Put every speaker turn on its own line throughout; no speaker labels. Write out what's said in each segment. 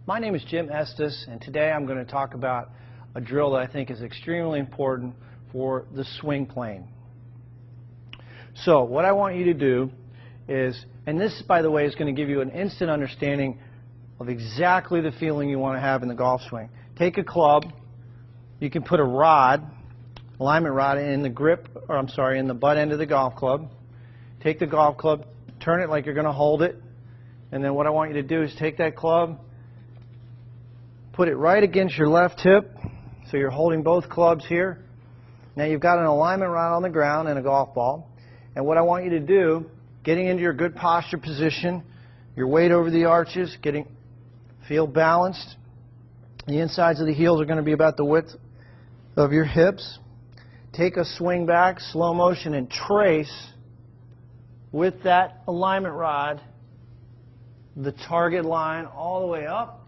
My name is Jim Estes, and today I'm going to talk about a drill that I think is extremely important for the swing plane. So what I want you to do is, and this, by the way, is going to give you an instant understanding of exactly the feeling you want to have in the golf swing. Take a club. You can put a rod, alignment rod, in the grip, or I'm sorry, in the butt end of the golf club. Take the golf club, turn it like you're going to hold it, and then what I want you to do is take that club, put it right against your left hip, so you're holding both clubs here. Now you've got an alignment rod on the ground and a golf ball, and what I want you to do, getting into your good posture position, your weight over the arches, feel balanced. The insides of the heels are going to be about the width of your hips. Take a swing back, slow motion, and trace with that alignment rod the target line all the way up.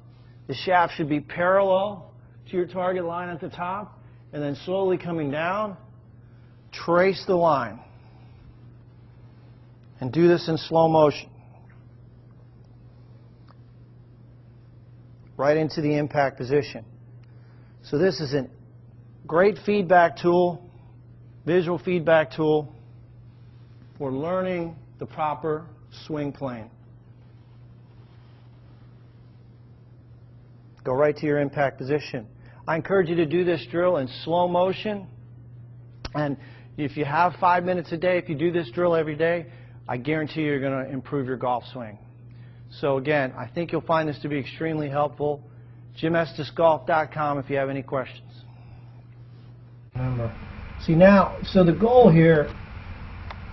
The shaft should be parallel to your target line at the top, and then slowly coming down, trace the line. And do this in slow motion. Right into the impact position. So this is a great feedback tool, visual feedback tool for learning the proper swing plane. Go right to your impact position. I encourage you to do this drill in slow motion, and if you have 5 minutes a day, if you do this drill every day, I guarantee you're going to improve your golf swing. So again, I think you'll find this to be extremely helpful. JimEstesGolf.com if you have any questions. See now, so the goal here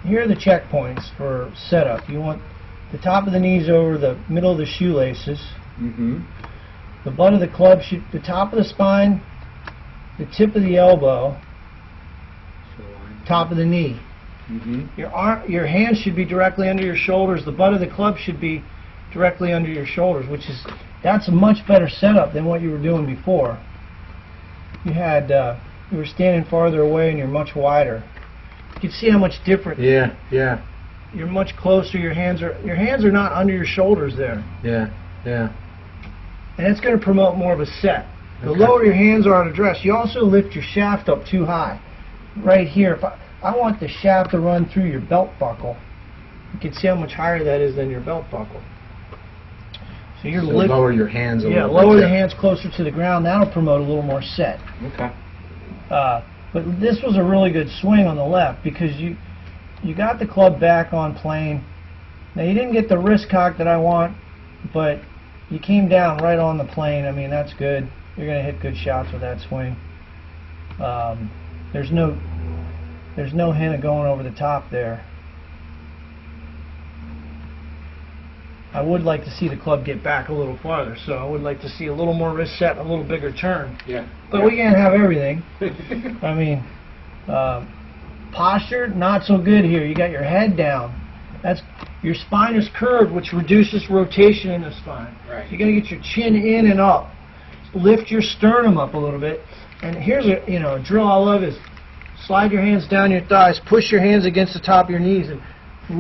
are the checkpoints for setup. You want the top of the knees over the middle of the shoelaces. The butt of the club, the top of the spine, the tip of the elbow, top of the knee. Your hands should be directly under your shoulders. The butt of the club should be directly under your shoulders, that's a much better setup than what you were doing before. You were standing farther away and you're much wider. You can see how much different.
Yeah.
You're much closer. Your hands are not under your shoulders there.
Yeah.
And it's going to promote more of a set. The lower your hands are at address, you also lift your shaft up too high. Right here, if I want the shaft to run through your belt buckle. You can see how much higher that is than your belt buckle. So
lower your hands a little bit.
Yeah, lower the hands closer to the ground. That'll promote a little more set.
Okay.
But this was a really good swing on the left because you got the club back on plane. Now you didn't get the wrist cock that I want, but you came down right on the plane. I mean, that's good. You're going to hit good shots with that swing. There's no hint of going over the top there. I would like to see the club get back a little farther, so I would like to see a little more wrist set, a little bigger turn.
Yeah.
But we can't have everything. I mean, posture, not so good here. You got your head down. Your spine is curved, which reduces rotation in the spine.
Right.
You're going to get your chin in and up. Lift your sternum up a little bit. And here's a drill I love is slide your hands down your thighs, push your hands against the top of your knees, and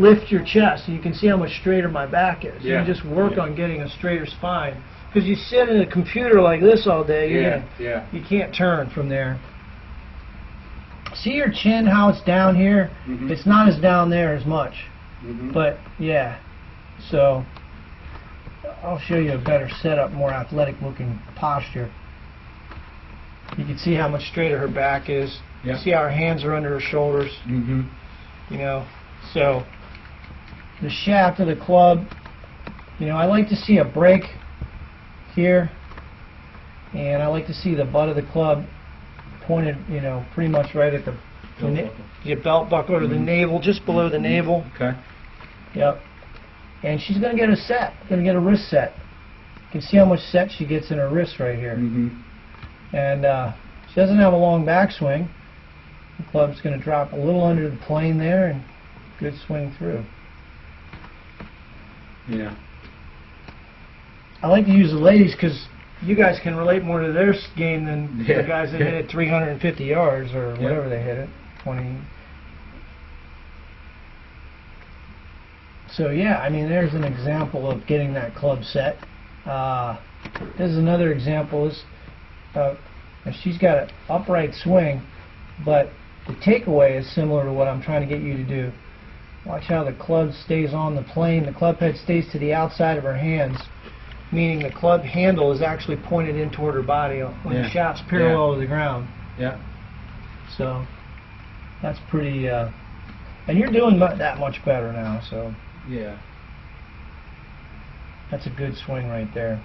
lift your chest. And you can see how much straighter my back is.
Yeah.
You just work on getting a straighter spine. Because you sit in a computer like this all day, you can't turn from there. See your chin, how it's down here? It's not as down there as much. But yeah, so I'll show you a better setup, more athletic looking posture. You can see how much straighter her back is.
Yeah.
See how her hands are under her shoulders. So the shaft of the club, I like to see a break here, and I like to see the butt of the club pointed, pretty much right at the belt buckle or the navel, just below the navel.
Okay.
Yep. And she's going to get a set, going to get a wrist set. You can see how much set she gets in her wrist right here. And she doesn't have a long backswing. The club's going to drop a little under the plane there, and good swing through.
Yeah.
I like to use the ladies because you guys can relate more to their game than the guys that hit it 350 yards or whatever they hit it, 20. So yeah, I mean, there's an example of getting that club set. This is another example. She's got an upright swing, but the takeaway is similar to what I'm trying to get you to do. Watch how the club stays on the plane. The club head stays to the outside of her hands, meaning the club handle is actually pointed in toward her body when the shot's parallel to the ground.
Yeah.
So that's pretty, and you're doing that much better now, so
yeah.
that's a good swing right there.